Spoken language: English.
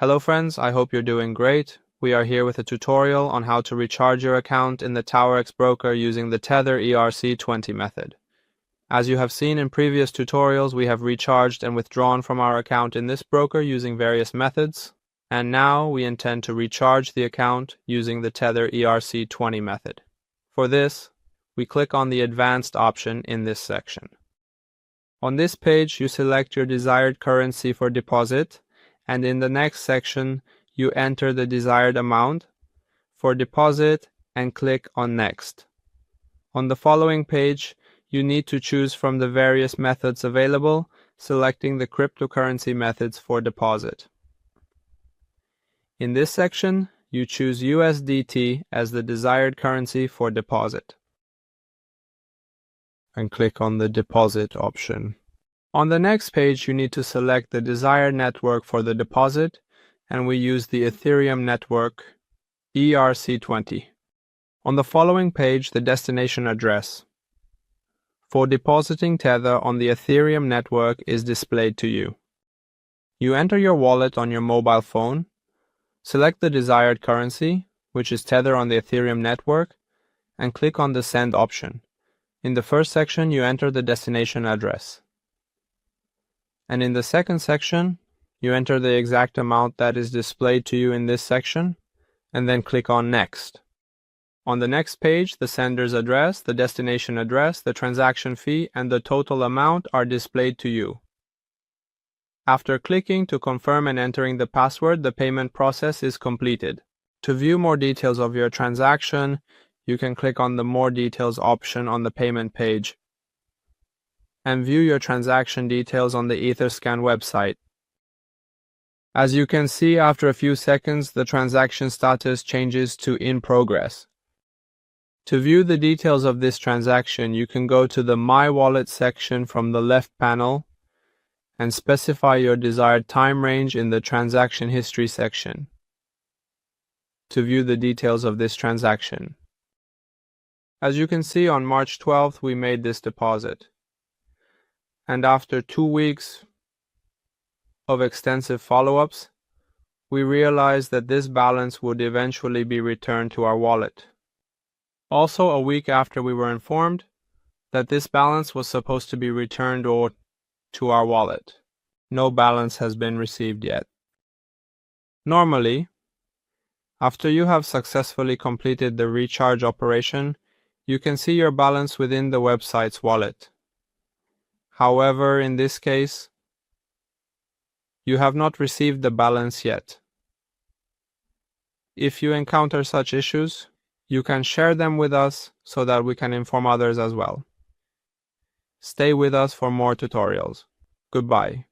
Hello friends, I hope you're doing great. We are here with a tutorial on how to recharge your account in the Taurex Broker using the Tether ERC20 method. As you have seen in previous tutorials, we have recharged and withdrawn from our account in this broker using various methods, and now we intend to recharge the account using the Tether ERC20 method. For this, we click on the Advanced option in this section. On this page, you select your desired currency for deposit, and in the next section, you enter the desired amount for deposit and click on Next. On the following page, you need to choose from the various methods available, selecting the cryptocurrency methods for deposit. In this section, you choose USDT as the desired currency for deposit, and click on the Deposit option. On the next page, you need to select the desired network for the deposit, and we use the Ethereum network ERC20. On the following page, the destination address for depositing Tether on the Ethereum network is displayed to you. You enter your wallet on your mobile phone, select the desired currency, which is Tether on the Ethereum network, and click on the Send option. In the first section, you enter the destination address. And in the second section, you enter the exact amount that is displayed to you in this section, and then click on Next. On the next page, the sender's address, the destination address, the transaction fee, and the total amount are displayed to you. After clicking to confirm and entering the password, the payment process is completed. To view more details of your transaction, you can click on the More Details option on the payment page and view your transaction details on the Etherscan website. As you can see, after a few seconds, the transaction status changes to In Progress. To view the details of this transaction, you can go to the My Wallet section from the left panel and specify your desired time range in the Transaction History section to view the details of this transaction. As you can see, on March 12th, we made this deposit. And after 2 weeks of extensive follow-ups, we realized that this balance would eventually be returned to our wallet. Also, a week after, we were informed that this balance was supposed to be returned to our wallet. No balance has been received yet. Normally, after you have successfully completed the recharge operation, you can see your balance within the website's wallet. However, in this case, you have not received the balance yet. If you encounter such issues, you can share them with us so that we can inform others as well. Stay with us for more tutorials. Goodbye.